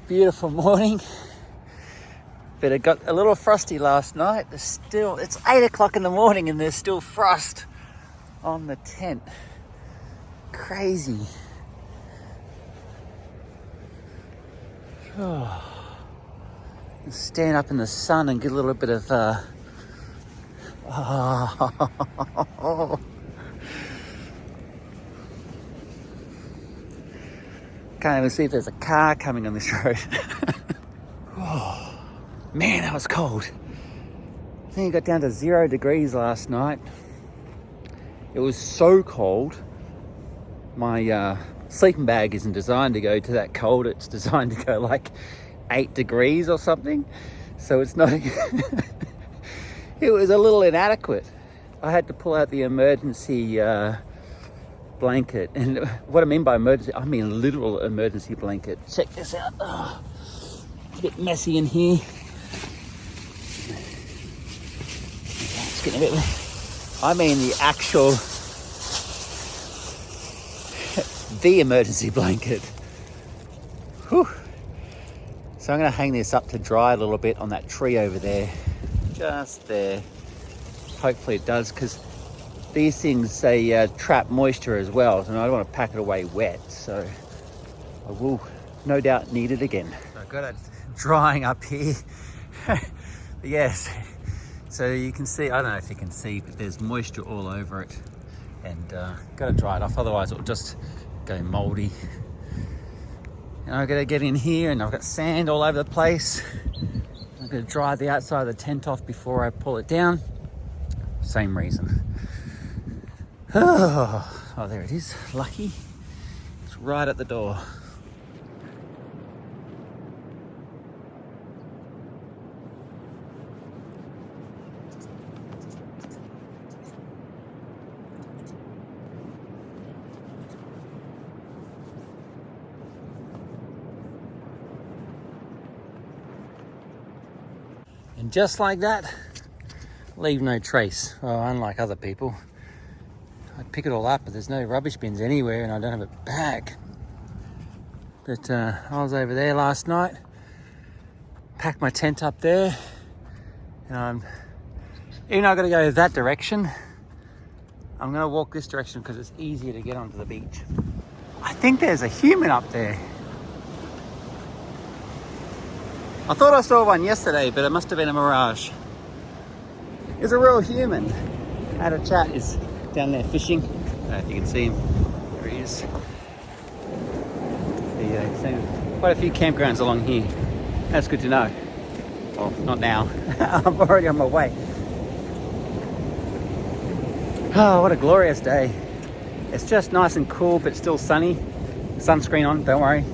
Beautiful morning. But it got a little frosty last night. It's 8 o'clock in the morning and there's still frost on the tent. Crazy. Stand up in the sun and get a little bit of can't even see if there's a car coming on this road. Oh, man, that was cold. I think it got down to 0 degrees last night. It was so cold. My sleeping bag isn't designed to go to that cold. It's designed to go like 8 degrees or something. So it's not... It was a little inadequate. I had to pull out the emergency blanket. And what I mean by emergency, I mean literal emergency blanket. Check this out. Oh, it's a bit messy in here. It's getting a bit... I mean the actual... the emergency blanket. Whew. So I'm going to hang this up to dry a little bit on that tree over there. Just there. Hopefully it does, because these things, they trap moisture as well, and I don't want to pack it away wet, so I will no doubt need it again. I've got it drying up here. Yes, so you can see, I don't know if you can see, but there's moisture all over it, and got to dry it off, otherwise it'll just go moldy. And I've got to get in here, and I've got sand all over the place. I'm going to dry the outside of the tent off before I pull it down. Same reason. Oh, there it is. Lucky. It's right at the door. And just like that, leave no trace. Well, unlike other people, I pick it all up, but there's no rubbish bins anywhere, and I don't have it back. But I was over there last night, packed my tent up there, and even though I've got to go that direction, I'm going to walk this direction because it's easier to get onto the beach. I think there's a human up there. I thought I saw one yesterday, but it must have been a mirage. It's a real human. I had a chat. He's down there fishing. I don't know if you can see him. There he is. Seen quite a few campgrounds along here. That's good to know. Well, not now. I'm already on my way. Oh, what a glorious day. It's just nice and cool, but still sunny. Sunscreen on, don't worry.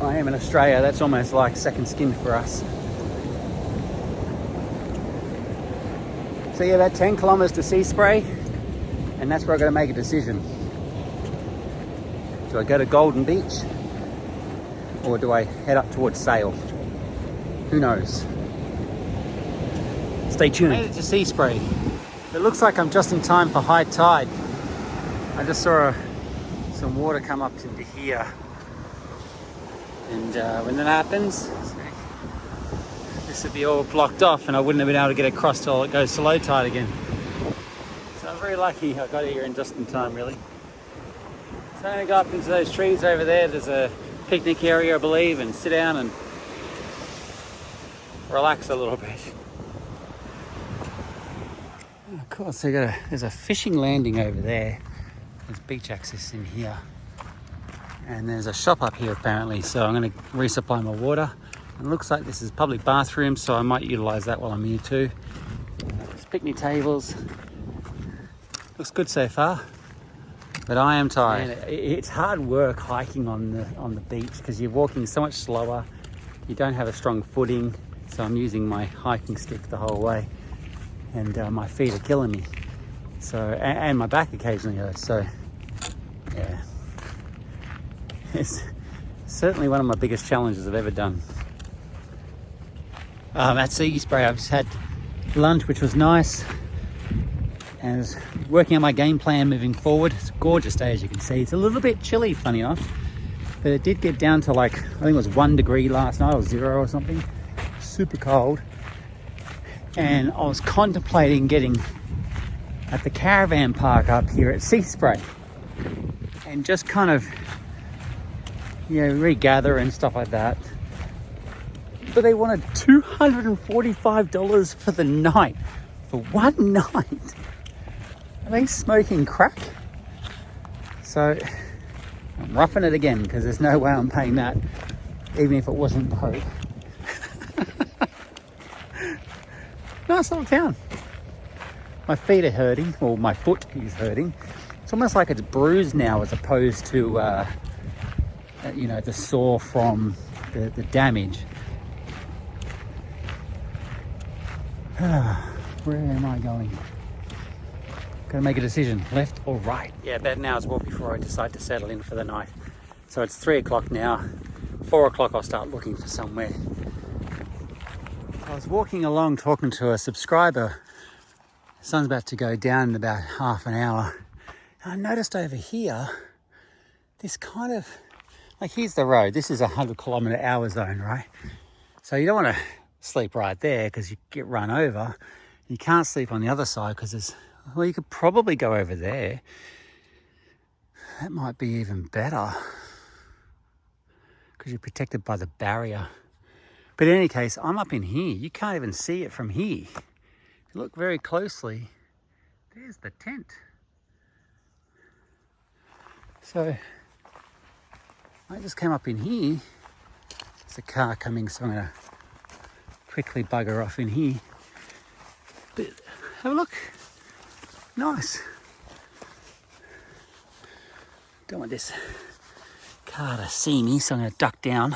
I am in Australia, that's almost like second skin for us. So yeah, about 10 kilometres to Seaspray, and that's where I've got to make a decision. Do I go to Golden Beach, or do I head up towards Sail? Who knows? Stay tuned. I made it to Seaspray. It looks like I'm just in time for high tide. I just saw some water come up into here. And when that happens, this would be all blocked off and I wouldn't have been able to get across till it goes to low tide again. So I'm very lucky I got here in just in time, really. So I'm going to go up into those trees over there. There's a picnic area, I believe, and sit down and relax a little bit. Of course, there's a fishing landing over there. There's beach access in here. And there's a shop up here apparently, so I'm going to resupply my water. And it looks like this is public bathroom, so I might utilise that while I'm here too. There's picnic tables. Looks good so far, but I am tired. Man, it's hard work hiking on the beach because you're walking so much slower. You don't have a strong footing, so I'm using my hiking stick the whole way, and my feet are killing me. So and my back occasionally hurts. So yeah. It's certainly one of my biggest challenges I've ever done. At Seaspray, I've just had lunch, which was nice, and I was working on my game plan moving forward. It's a gorgeous day, as you can see. It's a little bit chilly, funny enough. But it did get down to like, I think it was 1 degree last night, or 0 or something. Super cold. And I was contemplating getting at the caravan park up here at Seaspray and just kind of, regather and stuff like that. But they wanted $245 for the night, for one night. Are they smoking crack? So I'm roughing it again because there's no way I'm paying that, even if it wasn't broke. Nice little town. My feet are hurting, or my foot is hurting. It's almost like it's bruised now as opposed to, the sore from the damage. Where am I going? Gotta make a decision, left or right. Yeah, about an hour's walk before I decide to settle in for the night. So it's 3 o'clock now. 4 o'clock I'll start looking for somewhere. I was walking along talking to a subscriber. The sun's about to go down in about half an hour. And I noticed over here, this kind of, like here's the road. This is a 100-kilometre-hour zone, right? So you don't want to sleep right there because you get run over. You can't sleep on the other side because there's, well, you could probably go over there. That might be even better because you're protected by the barrier. But in any case, I'm up in here. You can't even see it from here. If you look very closely, there's the tent. So I just came up in here. There's a car coming, so I'm going to quickly bugger off in here. But have a look. Nice. Don't want this car to see me, so I'm going to duck down.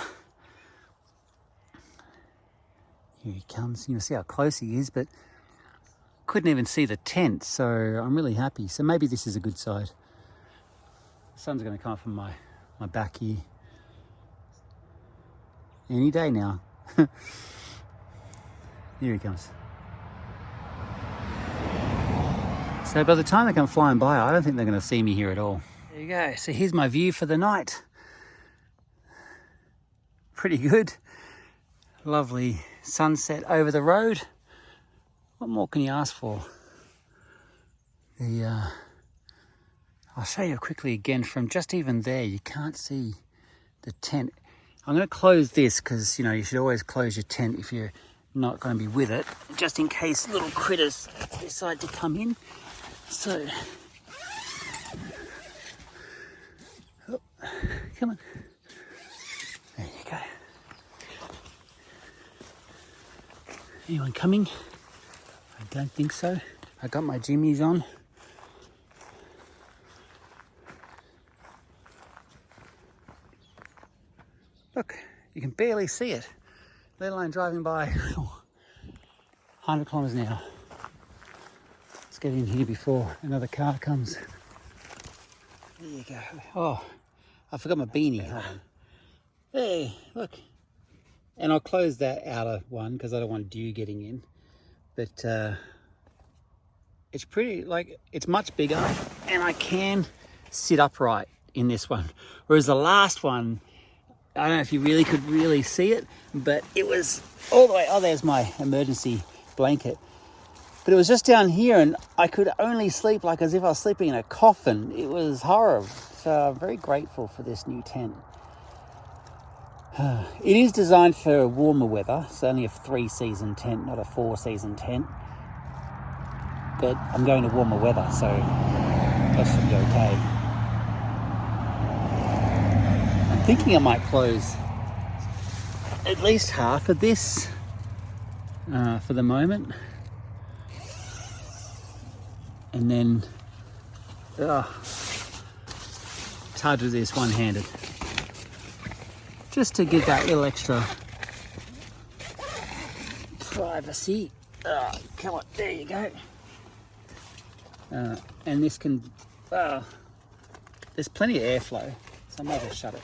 Here he comes. You can see how close he is, but couldn't even see the tent, so I'm really happy. So maybe this is a good side. The sun's going to come up from my back here. Any day now. Here he comes. So by the time they come flying by, I don't think they're going to see me here at all. There you go. So here's my view for the night. Pretty good. Lovely sunset over the road. What more can you ask for? I'll show you quickly again from just even there. You can't see the tent. I'm going to close this because, you should always close your tent if you're not going to be with it, just in case little critters decide to come in. So, oh, come on. There you go. Anyone coming? I don't think so. I got my jimmies on. Look, you can barely see it, let alone driving by 100 kilometres an hour. Let's get in here before another car comes. There you go. Oh, I forgot my beanie. Hold on. There, look. And I'll close that outer one because I don't want dew getting in. But it's pretty, it's much bigger and I can sit upright in this one. Whereas the last one, I don't know if you could really see it, but it was all the way, oh, there's my emergency blanket. But it was just down here and I could only sleep like as if I was sleeping in a coffin. It was horrible. So I'm very grateful for this new tent. It is designed for warmer weather. It's only a 3-season tent, not a 4-season tent. But I'm going to warmer weather, so that should be okay. I'm thinking I might close at least half of this for the moment. And then, it's hard to do this one-handed. Just to give that little extra privacy. Come on, there you go. And this can, there's plenty of airflow, so I might as well shut it.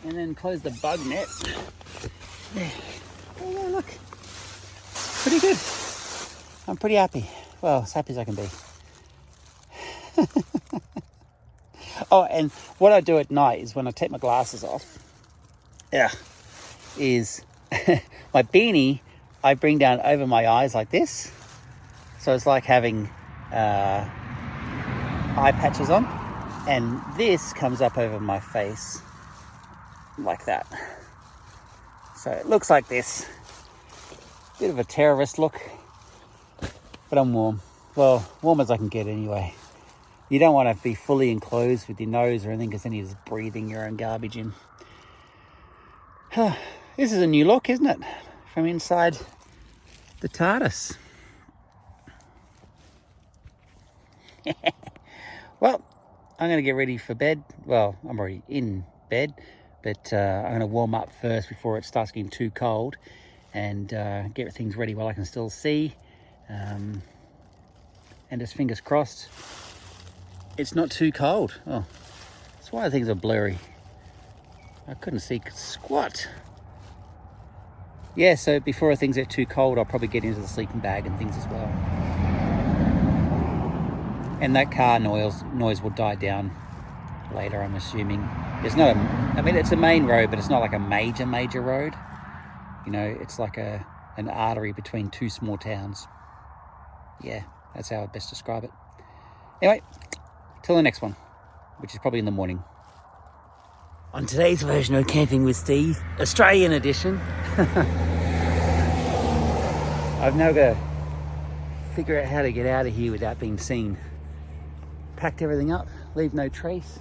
And then close the bug net. There. Oh yeah, look. Pretty good. I'm pretty happy. Well, as happy as I can be. Oh, and what I do at night is when I take my glasses off, is my beanie I bring down over my eyes like this. So it's like having eye patches on. And this comes up over my face like that. So it looks like this. Bit of a terrorist look, but I'm warm. Well, warm as I can get anyway. You don't want to be fully enclosed with your nose or anything because then you're just breathing your own garbage in. This is a new look, isn't it? From inside the TARDIS. Well, I'm going to get ready for bed. Well, I'm already in bed, but I'm going to warm up first before it starts getting too cold and get things ready while I can still see. And just fingers crossed, it's not too cold. Oh, that's why things are blurry. I couldn't see squat. Yeah, so before things get too cold, I'll probably get into the sleeping bag and things as well. And that car noise will die down later, I'm assuming. It's not I mean, it's a main road, but it's not like a major road. You know, it's like an artery between two small towns. Yeah, that's how I'd best describe it. Anyway, till the next one, which is probably in the morning. On today's version of Camping with Steve, Australian edition, I've now got to figure out how to get out of here without being seen. Packed everything up, leave no trace.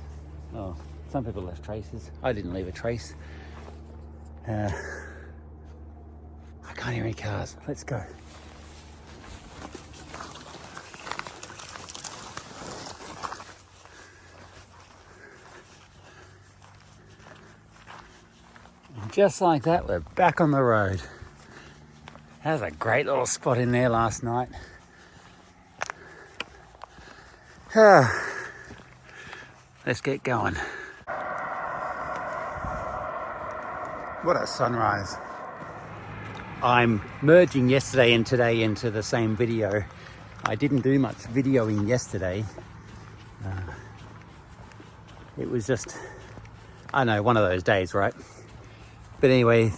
Oh, some people left traces. I didn't leave a trace. I can't hear any cars. Let's go. And just like that, we're back on the road. That was a great little spot in there last night. Let's get going. What a sunrise. I'm merging yesterday and today into the same video. I didn't do much videoing yesterday. It was just, I know, one of those days, right? But anyway,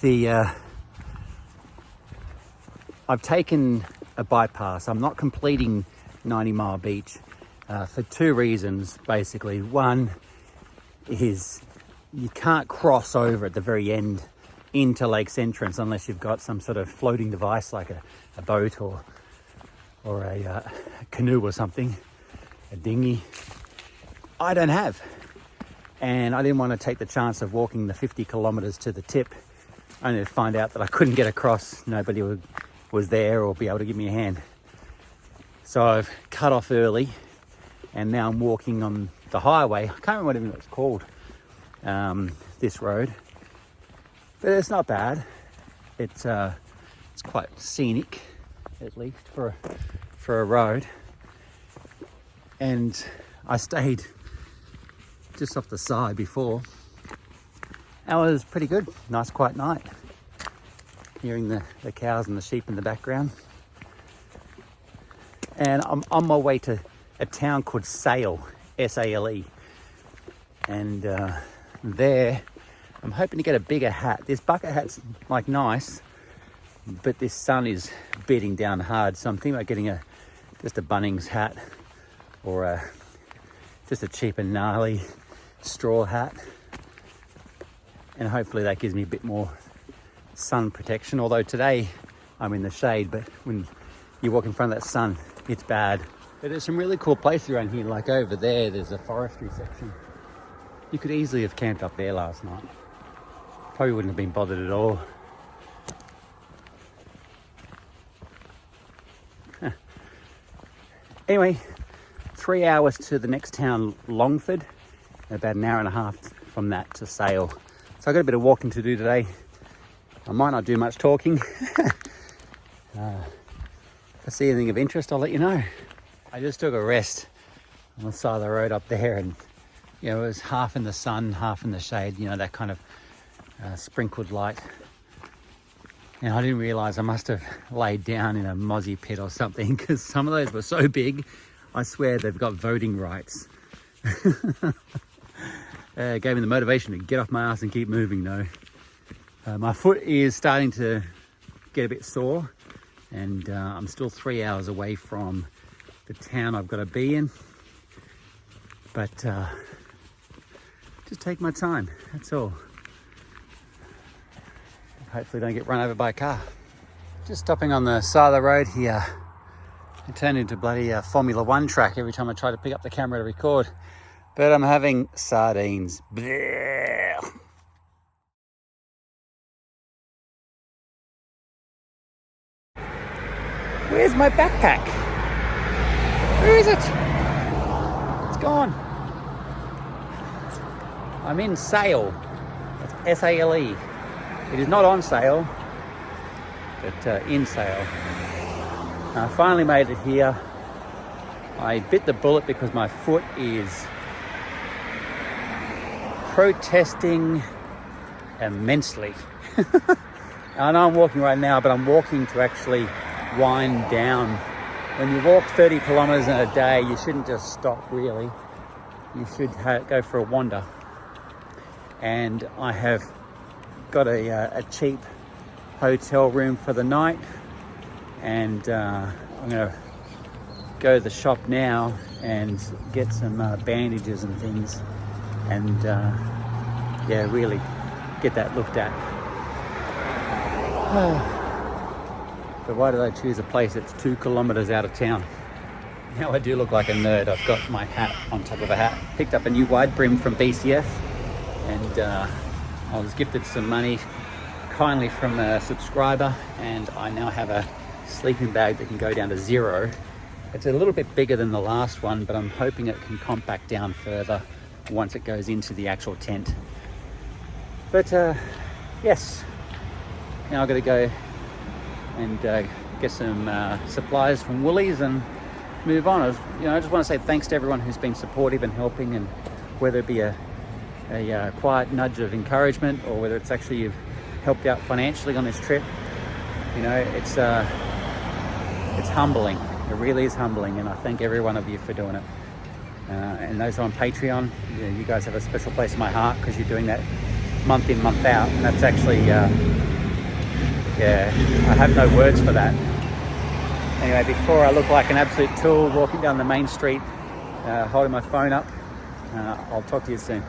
I've taken a bypass. I'm not completing 90 Mile Beach for two reasons, basically. One is you can't cross over at the very end into Lake's entrance unless you've got some sort of floating device like a boat or a canoe or something, a dinghy. I don't have. And I didn't want to take the chance of walking the 50 kilometers to the tip only to find out that I couldn't get across. Nobody was there or be able to give me a hand. So I've cut off early and now I'm walking on the highway. I can't remember what even it's called, this road, but it's not bad. It's quite scenic, at least for a road. And I stayed just off the side before. That was pretty good. Nice quiet night. Hearing the cows and the sheep in the background. And I'm on my way to a town called Sale, S-A-L-E. And there, I'm hoping to get a bigger hat. This bucket hat's like nice, but this sun is beating down hard. So I'm thinking about getting just a Bunnings hat or just a cheap and gnarly straw hat. And hopefully that gives me a bit more sun protection. Although today I'm in the shade, but when you walk in front of that sun, it's bad. But there's some really cool places around here. Like over there's a forestry section. You could easily have camped up there last night. Probably wouldn't have been bothered at all. Anyway, 3 hours to the next town, Longford. About an hour and a half from that to Sale. So I've got a bit of walking to do today. I might not do much talking. If I see anything of interest, I'll let you know. I just took a rest on the side of the road up there, and you know, it was half in the sun, half in the shade, you know, that kind of sprinkled light. And I didn't realise I must have laid down in a mozzie pit or something, because some of those were so big I swear they've got voting rights. Gave me the motivation to get off my ass and keep moving though. My foot is starting to get a bit sore, and I'm still 3 hours away from the town I've got to be in. But just take my time, that's all. Hopefully don't get run over by a car. Just stopping on the side of the road here. It turned into bloody Formula One track every time I try to pick up the camera to record. But I'm having sardines. Blech. Where's my backpack? Where is it? It's gone. I'm in sale. It's S-A-L-E. It is not on sale, but in sale. I finally made it here. I bit the bullet because my foot is protesting immensely. I know I'm walking right now, but I'm walking to actually wind down. When you walk 30 kilometers in a day, you shouldn't just stop really. You should go for a wander. And I have got a cheap hotel room for the night, and I'm gonna go to the shop now and get some bandages and things, and yeah, really get that looked at. But why did I choose a place that's 2 kilometers out of town? Now I do look like a nerd. I've got my hat on top of a hat. Picked up a new wide-brim from BCF, and I was gifted some money kindly from a subscriber, and I now have a sleeping bag that can go down to 0. It's a little bit bigger than the last one, but I'm hoping it can compact down further once it goes into the actual tent. But yes, now I've got to go and get some supplies from Woolies and move on. I just want to say thanks to everyone who's been supportive and helping, and whether it be a quiet nudge of encouragement, or whether it's actually you've helped out financially on this trip. You know, it's humbling. It really is humbling, and I thank every one of you for doing it. And those on Patreon, you guys have a special place in my heart, because you're doing that month in, month out, and that's actually, yeah, I have no words for that. Anyway, before I look like an absolute tool walking down the main street, holding my phone up, I'll talk to you soon.